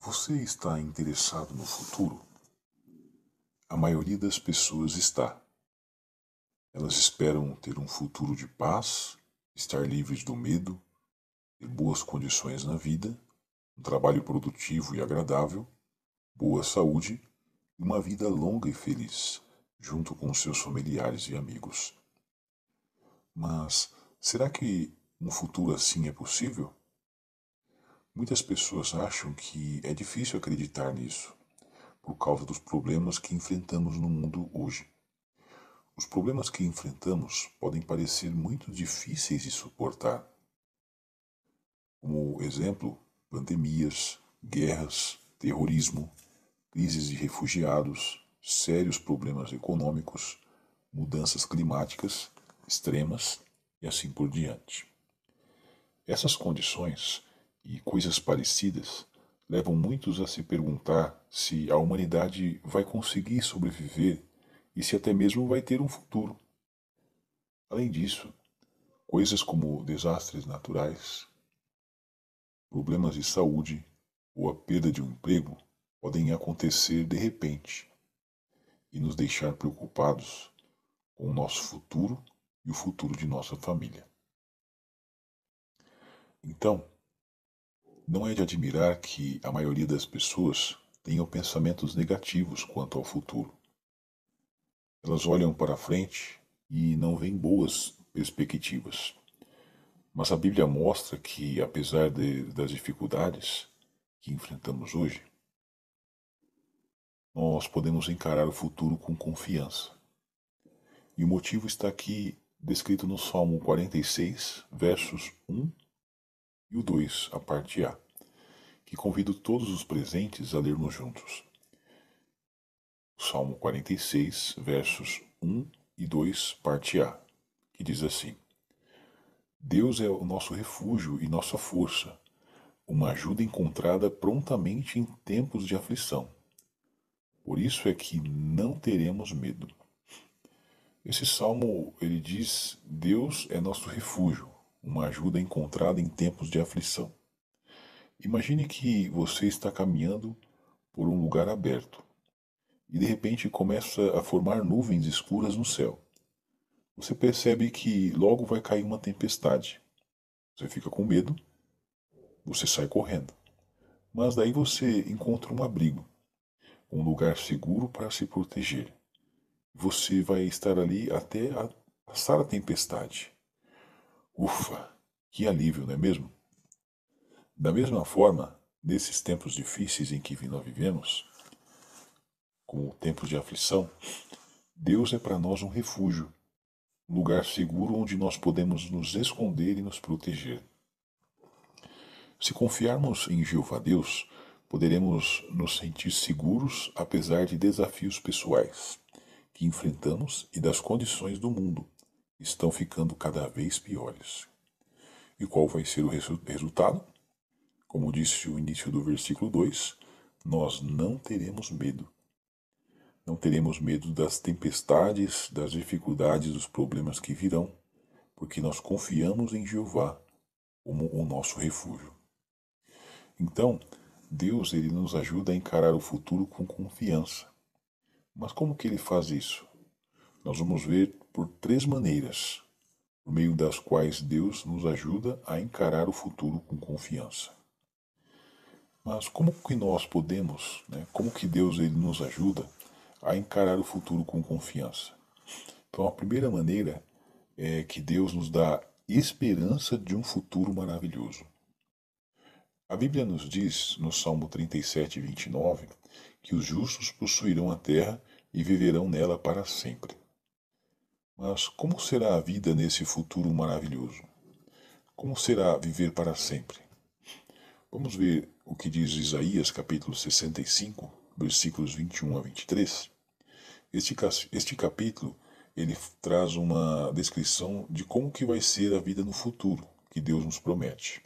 Você está interessado no futuro? A maioria das pessoas está. Elas esperam ter um futuro de paz, estar livres do medo, ter boas condições na vida, um trabalho produtivo e agradável, boa saúde e uma vida longa e feliz, junto com seus familiares e amigos. Mas será que um futuro assim é possível? Muitas pessoas acham que é difícil acreditar nisso, por causa dos problemas que enfrentamos no mundo hoje. Os problemas que enfrentamos podem parecer muito difíceis de suportar, como exemplo, pandemias, guerras, terrorismo, crises de refugiados, sérios problemas econômicos, mudanças climáticas extremas e assim por diante. Essas condições e coisas parecidas levam muitos a se perguntar se a humanidade vai conseguir sobreviver e se até mesmo vai ter um futuro. Além disso, coisas como desastres naturais, problemas de saúde ou a perda de um emprego podem acontecer de repente e nos deixar preocupados com o nosso futuro e o futuro de nossa família. Então, não é de admirar que a maioria das pessoas tenham pensamentos negativos quanto ao futuro. Elas olham para frente e não veem boas perspectivas. Mas a Bíblia mostra que, apesar das dificuldades que enfrentamos hoje, nós podemos encarar o futuro com confiança. E o motivo está aqui descrito no Salmo 46, versos 1 e o 2, a parte A, que convido todos os presentes a lermos juntos. Salmo 46, versos 1 e 2, parte A, que diz assim: Deus é o nosso refúgio e nossa força, uma ajuda encontrada prontamente em tempos de aflição. Por isso é que não teremos medo. Esse salmo, ele diz: Deus é nosso refúgio, uma ajuda encontrada em tempos de aflição. Imagine que você está caminhando por um lugar aberto e de repente começa a formar nuvens escuras no céu. Você percebe que logo vai cair uma tempestade. Você fica com medo, você sai correndo. Mas daí você encontra um abrigo, um lugar seguro para se proteger. Você vai estar ali até passar a tempestade. Ufa, que alívio, não é mesmo? Da mesma forma, nesses tempos difíceis em que nós vivemos, como tempos de aflição, Deus é para nós um refúgio, um lugar seguro onde nós podemos nos esconder e nos proteger. Se confiarmos em Jeová Deus, poderemos nos sentir seguros apesar de desafios pessoais que enfrentamos e das condições do mundo que estão ficando cada vez piores. E qual vai ser o resultado? Como disse o início do versículo 2, nós não teremos medo. Não teremos medo das tempestades, das dificuldades, dos problemas que virão, porque nós confiamos em Jeová como o nosso refúgio. Então, Deus ele nos ajuda a encarar o futuro com confiança. Mas como que ele faz isso? Nós vamos ver por três maneiras, por meio das quais Deus nos ajuda a encarar o futuro com confiança. Mas como que nós podemos, como que Deus ele nos ajuda a encarar o futuro com confiança? Então a primeira maneira é que Deus nos dá esperança de um futuro maravilhoso. A Bíblia nos diz, no Salmo 37, 29, que os justos possuirão a terra e viverão nela para sempre. Mas como será a vida nesse futuro maravilhoso? Como será viver para sempre? Vamos ver o que diz Isaías capítulo 65, versículos 21 a 23. Este capítulo ele traz uma descrição de como que vai ser a vida no futuro que Deus nos promete.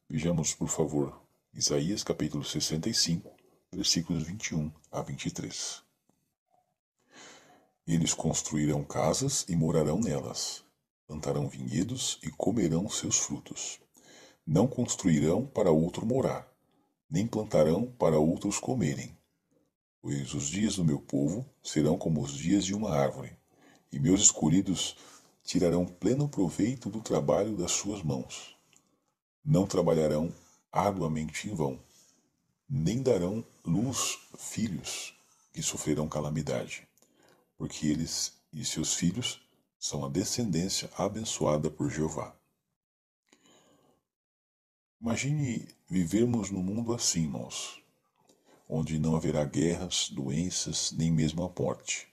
Vejamos, por favor, Isaías capítulo 65, versículos 21 a 23. Eles construirão casas e morarão nelas, plantarão vinhedos e comerão seus frutos. Não construirão para outro morar, nem plantarão para outros comerem. Pois os dias do meu povo serão como os dias de uma árvore, e meus escolhidos tirarão pleno proveito do trabalho das suas mãos. Não trabalharão arduamente em vão, nem darão luz filhos que sofrerão calamidade, porque eles e seus filhos são a descendência abençoada por Jeová. Imagine vivermos num mundo assim, irmãos, onde não haverá guerras, doenças, nem mesmo a morte.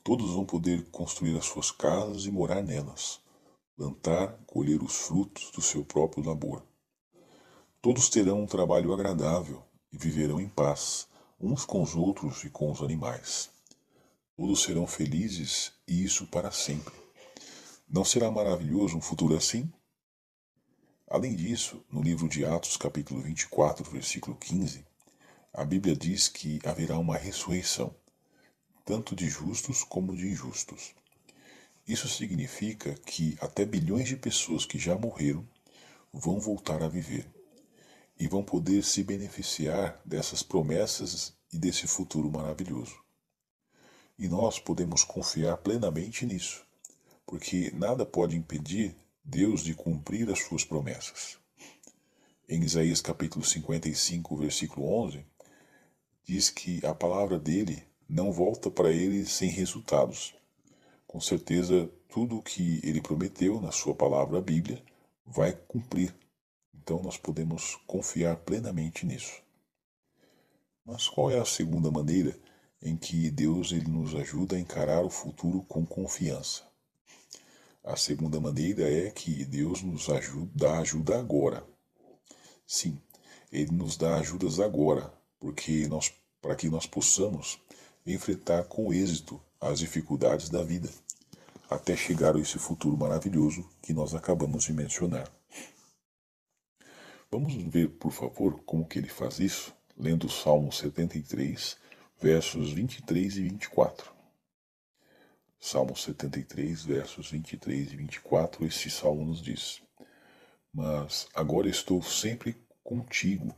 Todos vão poder construir as suas casas e morar nelas, plantar, colher os frutos do seu próprio labor. Todos terão um trabalho agradável e viverão em paz, uns com os outros e com os animais. Todos serão felizes e isso para sempre. Não será maravilhoso um futuro assim? Além disso, no livro de Atos, capítulo 24, versículo 15, a Bíblia diz que haverá uma ressurreição, tanto de justos como de injustos. Isso significa que até bilhões de pessoas que já morreram vão voltar a viver e vão poder se beneficiar dessas promessas e desse futuro maravilhoso. E nós podemos confiar plenamente nisso, porque nada pode impedir Deus de cumprir as suas promessas. Em Isaías capítulo 55, versículo 11, diz que a palavra dele não volta para ele sem resultados. Com certeza, tudo o que ele prometeu na sua palavra, a Bíblia, vai cumprir. Então nós podemos confiar plenamente nisso. Mas qual é a segunda maneira em que Deus ele nos ajuda a encarar o futuro com confiança? A segunda maneira é que Deus nos dá ajuda agora. Sim, Ele nos dá ajudas agora, para que nós possamos enfrentar com êxito as dificuldades da vida, até chegar a esse futuro maravilhoso que nós acabamos de mencionar. Vamos ver, por favor, como que ele faz isso, lendo o Salmo 73, versos 23 e 24. Salmo 73, versos 23 e 24, esse salmo nos diz: Mas agora estou sempre contigo,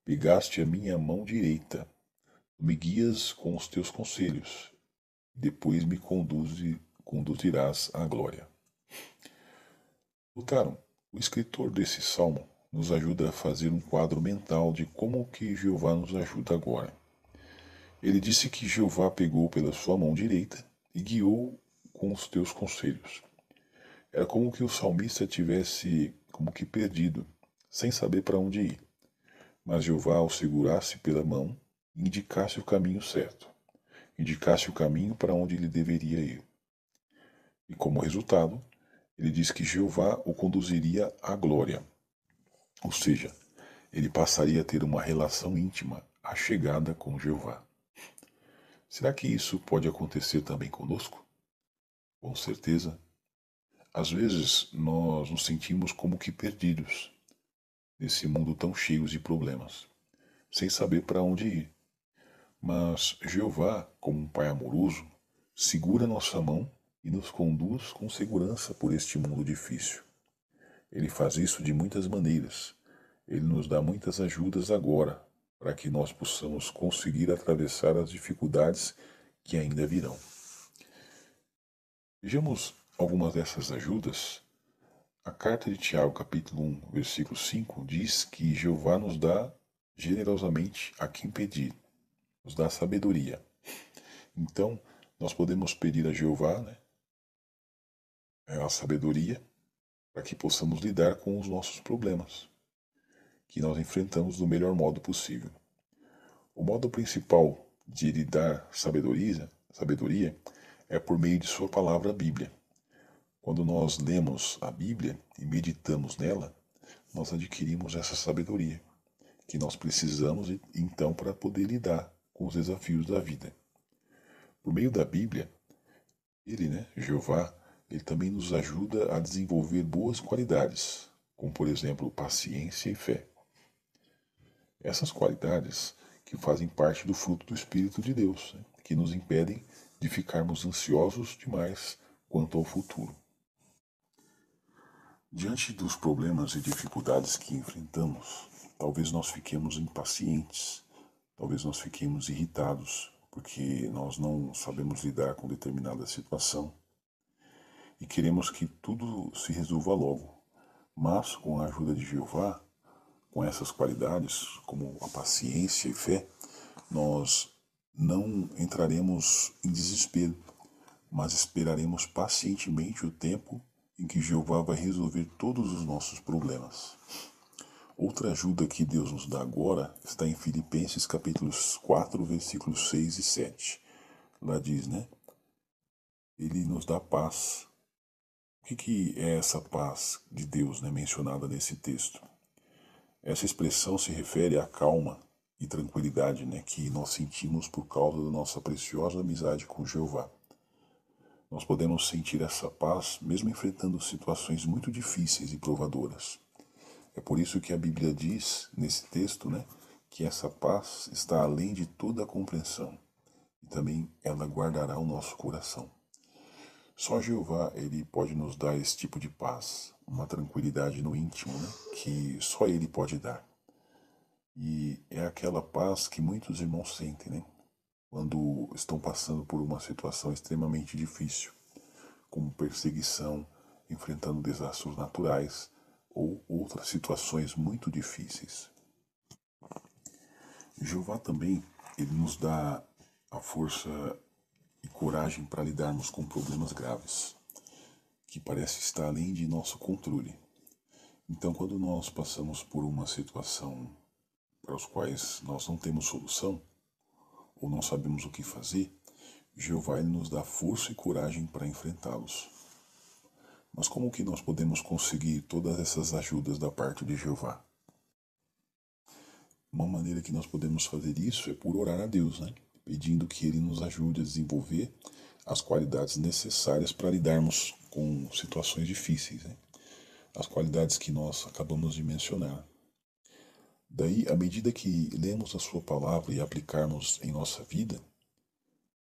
pegaste a minha mão direita, me guias com os teus conselhos, depois me conduzirás à glória. Notaram? O escritor desse salmo nos ajuda a fazer um quadro mental de como que Jeová nos ajuda agora. Ele disse que Jeová pegou pela sua mão direita e guiou com os teus conselhos. Era como que o salmista tivesse como que perdido, sem saber para onde ir. Mas Jeová o segurasse pela mão e indicasse o caminho certo, indicasse o caminho para onde ele deveria ir. E como resultado, ele diz que Jeová o conduziria à glória, ou seja, ele passaria a ter uma relação íntima, achegada com Jeová. Será que isso pode acontecer também conosco? Com certeza. Às vezes nós nos sentimos como que perdidos nesse mundo tão cheio de problemas, sem saber para onde ir. Mas Jeová, como um Pai amoroso, segura nossa mão e nos conduz com segurança por este mundo difícil. Ele faz isso de muitas maneiras. Ele nos dá muitas ajudas agora, para que nós possamos conseguir atravessar as dificuldades que ainda virão. Vejamos algumas dessas ajudas. A carta de Tiago, capítulo 1, versículo 5, diz que Jeová nos dá generosamente a quem pedir, nos dá sabedoria. Então, nós podemos pedir a Jeová, a sabedoria, para que possamos lidar com os nossos problemas, que nós enfrentamos do melhor modo possível. O modo principal de lhe dar sabedoria é por meio de sua palavra, a Bíblia. Quando nós lemos a Bíblia e meditamos nela, nós adquirimos essa sabedoria que nós precisamos então para poder lidar com os desafios da vida. Por meio da Bíblia, ele, Jeová, ele também nos ajuda a desenvolver boas qualidades, como por exemplo paciência e fé. Essas qualidades que fazem parte do fruto do Espírito de Deus, que nos impedem de ficarmos ansiosos demais quanto ao futuro. Diante dos problemas e dificuldades que enfrentamos, talvez nós fiquemos impacientes, talvez nós fiquemos irritados, porque nós não sabemos lidar com determinada situação e queremos que tudo se resolva logo. Mas com a ajuda de Jeová, com essas qualidades, como a paciência e fé, nós não entraremos em desespero, mas esperaremos pacientemente o tempo em que Jeová vai resolver todos os nossos problemas. Outra ajuda que Deus nos dá agora está em Filipenses capítulos 4, versículos 6 e 7. Lá diz, né? Ele nos dá paz. O que é essa paz de Deus, né, mencionada nesse texto? Essa expressão se refere à calma e tranquilidade, né, que nós sentimos por causa da nossa preciosa amizade com Jeová. Nós podemos sentir essa paz mesmo enfrentando situações muito difíceis e provadoras. É por isso que a Bíblia diz, nesse texto, né, que essa paz está além de toda a compreensão e também ela guardará o nosso coração. Só Jeová, ele pode nos dar esse tipo de paz, uma tranquilidade no íntimo, né, que só ele pode dar. E é aquela paz que muitos irmãos sentem, né, quando estão passando por uma situação extremamente difícil, como perseguição, enfrentando desastres naturais ou outras situações muito difíceis. Jeová também, ele nos dá a força e coragem para lidarmos com problemas graves, que parece estar além de nosso controle. Então, quando nós passamos por uma situação para os quais nós não temos solução, ou não sabemos o que fazer, Jeová nos dá força e coragem para enfrentá-los. Mas como que nós podemos conseguir todas essas ajudas da parte de Jeová? Uma maneira que nós podemos fazer isso é por orar a Deus, né? Pedindo que Ele nos ajude a desenvolver as qualidades necessárias para lidarmos com situações difíceis, né? As qualidades que nós acabamos de mencionar. Daí, à medida que lemos a Sua palavra e aplicarmos em nossa vida,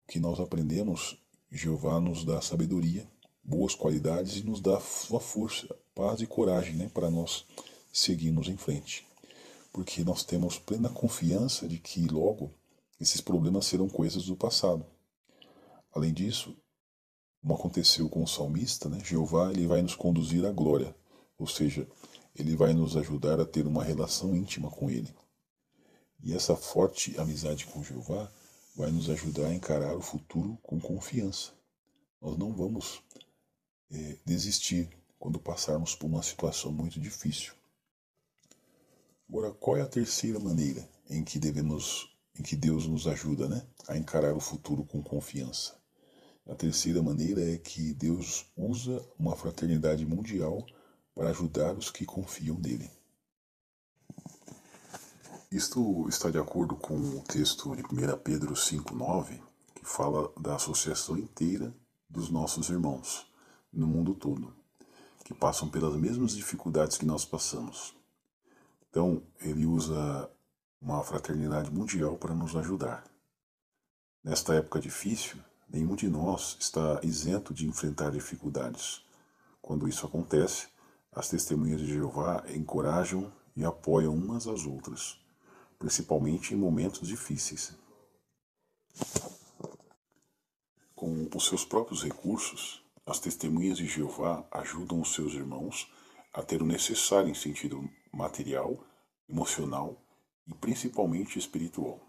o que nós aprendemos, Jeová nos dá sabedoria, boas qualidades e nos dá sua força, paz e coragem, né, para nós seguirmos em frente. Porque nós temos plena confiança de que logo esses problemas serão coisas do passado. Além disso, como aconteceu com o salmista, né, Jeová ele vai nos conduzir à glória, ou seja, ele vai nos ajudar a ter uma relação íntima com ele. E essa forte amizade com Jeová vai nos ajudar a encarar o futuro com confiança. Nós não vamos desistir quando passarmos por uma situação muito difícil. Agora, qual é a terceira maneira em que Deus nos ajuda, né, a encarar o futuro com confiança? A terceira maneira é que Deus usa uma fraternidade mundial para ajudar os que confiam nele. Isto está de acordo com o texto de 1 Pedro 5,9, que fala da associação inteira dos nossos irmãos no mundo todo, que passam pelas mesmas dificuldades que nós passamos. Então, ele usa uma fraternidade mundial para nos ajudar. Nesta época difícil, nenhum de nós está isento de enfrentar dificuldades. Quando isso acontece, as testemunhas de Jeová encorajam e apoiam umas às outras, principalmente em momentos difíceis. Com os seus próprios recursos, as testemunhas de Jeová ajudam os seus irmãos a ter o necessário em sentido material, emocional e principalmente espiritual.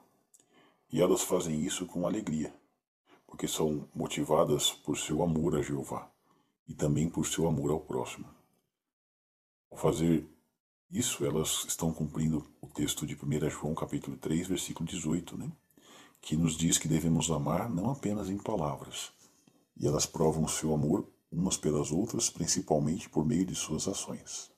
E elas fazem isso com alegria, porque são motivadas por seu amor a Jeová e também por seu amor ao próximo. Ao fazer isso, elas estão cumprindo o texto de 1 João capítulo 3, versículo 18, né? Que nos diz que devemos amar não apenas em palavras, e elas provam o seu amor umas pelas outras, principalmente por meio de suas ações.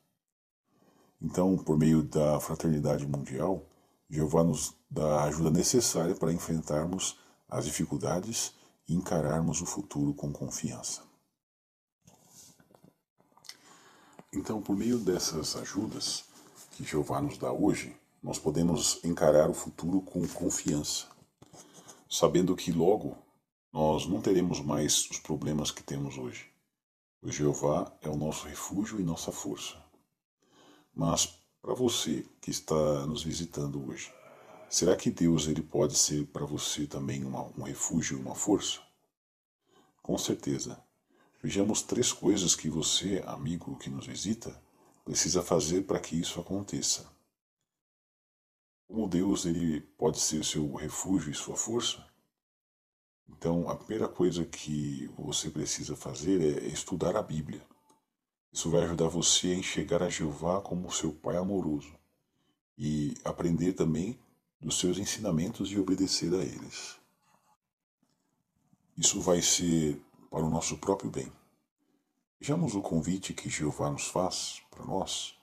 Então, por meio da fraternidade mundial, Jeová nos dá a ajuda necessária para enfrentarmos as dificuldades e encararmos o futuro com confiança. Então, por meio dessas ajudas que Jeová nos dá hoje, nós podemos encarar o futuro com confiança, sabendo que logo nós não teremos mais os problemas que temos hoje. O Jeová é o nosso refúgio e nossa força. Mas Para você que está nos visitando hoje, será que Deus ele pode ser para você também um refúgio e uma força? Com certeza. Vejamos três coisas que você, amigo que nos visita, precisa fazer para que isso aconteça. Como Deus ele pode ser seu refúgio e sua força? Então, a primeira coisa que você precisa fazer é estudar a Bíblia. Isso vai ajudar você a enxergar a Jeová como seu Pai amoroso e aprender também dos seus ensinamentos e obedecer a eles. Isso vai ser para o nosso próprio bem. Vejamos o convite que Jeová nos faz para nós,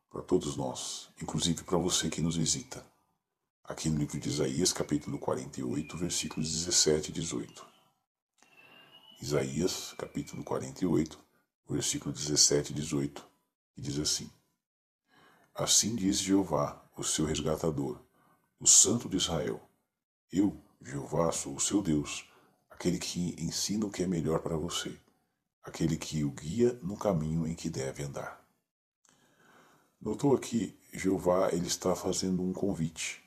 para todos nós, inclusive para você que nos visita. Aqui no livro de Isaías, capítulo 48, versículos 17 e 18. Isaías, capítulo 48, versículo 17 e 18, que diz assim: Assim diz Jeová, o seu resgatador, o Santo de Israel: Eu, Jeová, sou o seu Deus, aquele que ensina o que é melhor para você, aquele que o guia no caminho em que deve andar. Notou aqui, Jeová ele está fazendo um convite,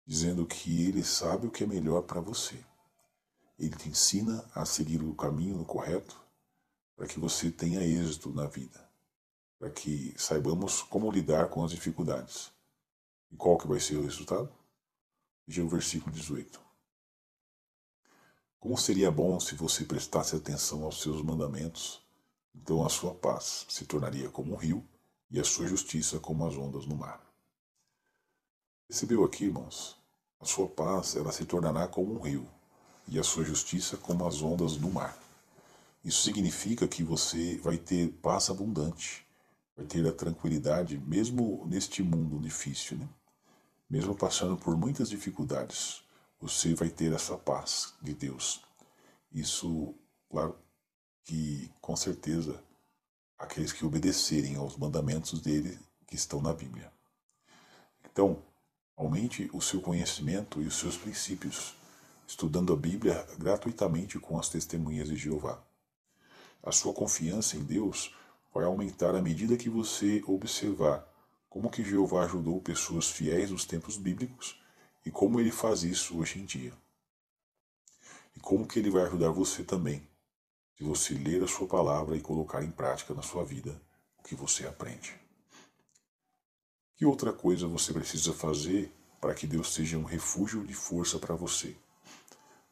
dizendo que ele sabe o que é melhor para você. Ele te ensina a seguir o caminho correto para que você tenha êxito na vida, para que saibamos como lidar com as dificuldades. E qual que vai ser o resultado? Veja o versículo 18. Como seria bom se você prestasse atenção aos seus mandamentos, então a sua paz se tornaria como um rio e a sua justiça como as ondas no mar. Percebeu aqui, irmãos? A sua paz ela se tornará como um rio e a sua justiça como as ondas no mar. Isso significa que você vai ter paz abundante, vai ter a tranquilidade, mesmo neste mundo difícil, né? Mesmo passando por muitas dificuldades, você vai ter essa paz de Deus. Isso, claro, que com certeza aqueles que obedecerem aos mandamentos dele que estão na Bíblia. Então, aumente o seu conhecimento e os seus princípios, estudando a Bíblia gratuitamente com as testemunhas de Jeová. A sua confiança em Deus vai aumentar à medida que você observar como que Jeová ajudou pessoas fiéis nos tempos bíblicos e como ele faz isso hoje em dia. E como que ele vai ajudar você também, se você ler a sua palavra e colocar em prática na sua vida o que você aprende. Que outra coisa você precisa fazer para que Deus seja um refúgio de força para você?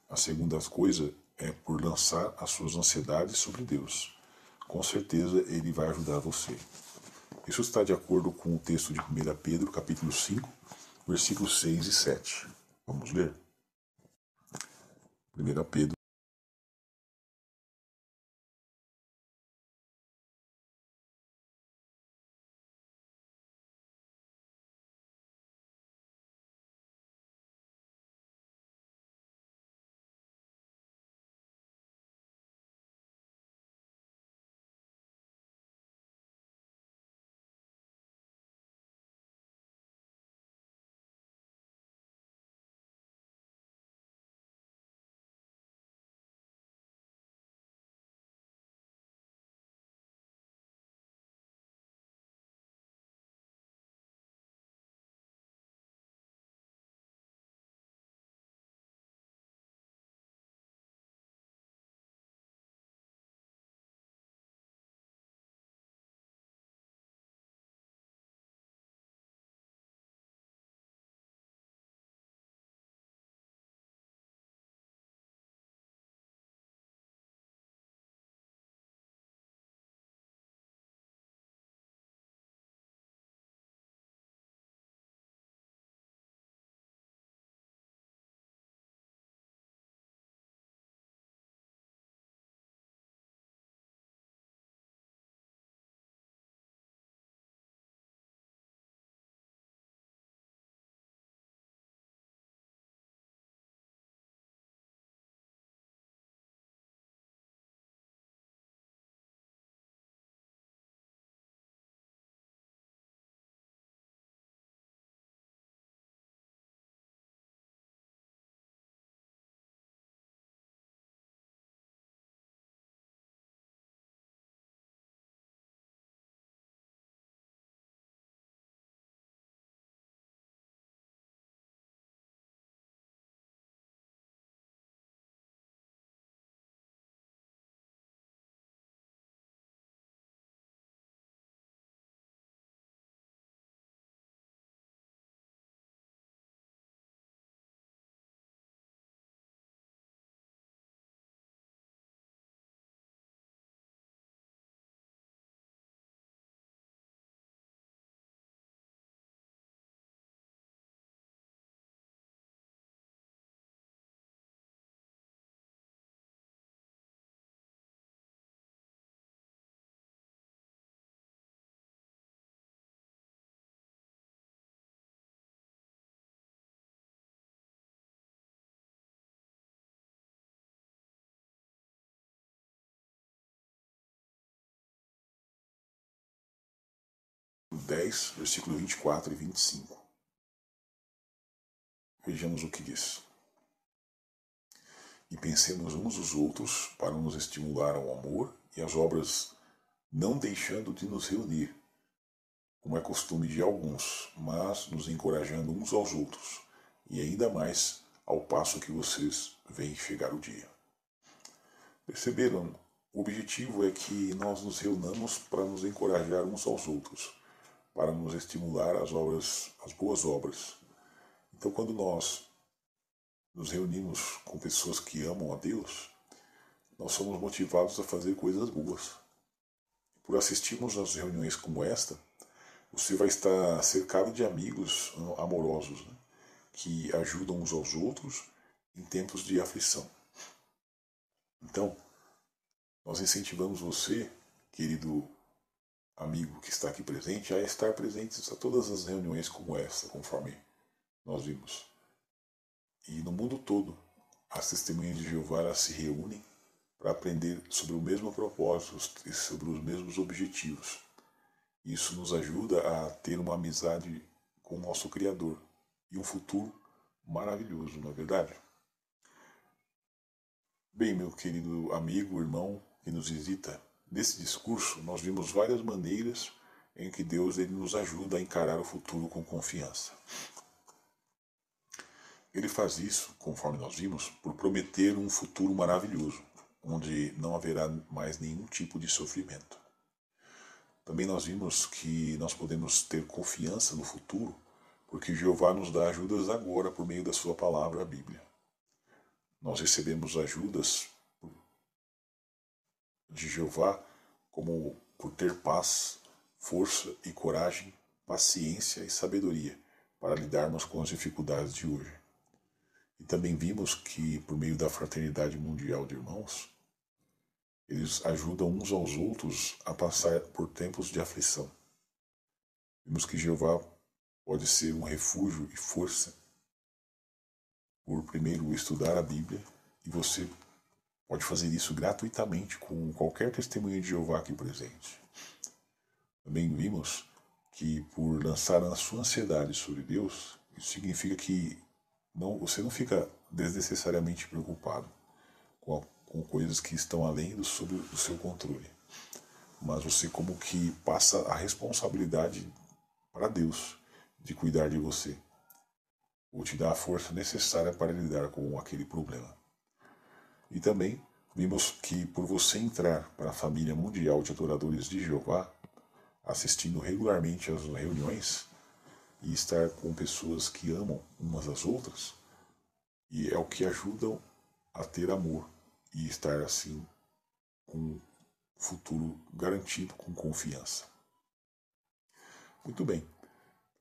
A segunda coisa é por lançar as suas ansiedades sobre Deus. Com certeza Ele vai ajudar você. Isso está de acordo com o texto de 1 Pedro, capítulo 5, versículos 6 e 7. Vamos ler? 1 Pedro 10, versículo 24 e 25. Vejamos o que diz. E pensemos uns os outros para nos estimular ao amor e às obras, não deixando de nos reunir, como é costume de alguns, mas nos encorajando uns aos outros, e ainda mais ao passo que vocês veem chegar o dia. Perceberam? O objetivo é que nós nos reunamos para nos encorajar uns aos outros, para nos estimular às obras, às boas obras. Então, quando nós nos reunimos com pessoas que amam a Deus, nós somos motivados a fazer coisas boas. Por assistirmos às reuniões como esta, você vai estar cercado de amigos amorosos, né, que ajudam uns aos outros em tempos de aflição. Então, nós incentivamos você, querido amigo que está aqui presente, a estar presentes a todas as reuniões como esta, conforme nós vimos. E no mundo todo, as testemunhas de Jeová elas se reúnem para aprender sobre o mesmo propósito e sobre os mesmos objetivos. Isso nos ajuda a ter uma amizade com o nosso Criador e um futuro maravilhoso, não é verdade? Bem, meu querido amigo, irmão que nos visita, nesse discurso nós vimos várias maneiras em que Deus ele nos ajuda a encarar o futuro com confiança. Ele faz isso, conforme nós vimos, por prometer um futuro maravilhoso, onde não haverá mais nenhum tipo de sofrimento. Também nós vimos que nós podemos ter confiança no futuro, porque Jeová nos dá ajudas agora por meio da sua palavra, a Bíblia. Nós recebemos ajudas de Jeová como por ter paz, força e coragem, paciência e sabedoria para lidarmos com as dificuldades de hoje. E também vimos que, por meio da fraternidade mundial de irmãos, eles ajudam uns aos outros a passar por tempos de aflição. Vimos que Jeová pode ser um refúgio e força por primeiro estudar a Bíblia, e você pode fazer isso gratuitamente com qualquer testemunha de Jeová aqui presente. Também vimos que por lançar a sua ansiedade sobre Deus, isso significa que você não fica desnecessariamente preocupado com coisas que estão além do seu controle. Mas você como que passa a responsabilidade para Deus de cuidar de você, ou te dar a força necessária para lidar com aquele problema. E também vimos que por você entrar para a família mundial de adoradores de Jeová, assistindo regularmente às reuniões e estar com pessoas que amam umas às outras, e é o que ajudam a ter amor e estar assim com um futuro garantido com confiança. Muito bem.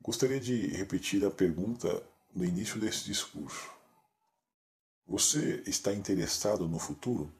Gostaria de repetir a pergunta no início desse discurso. Você está interessado no futuro?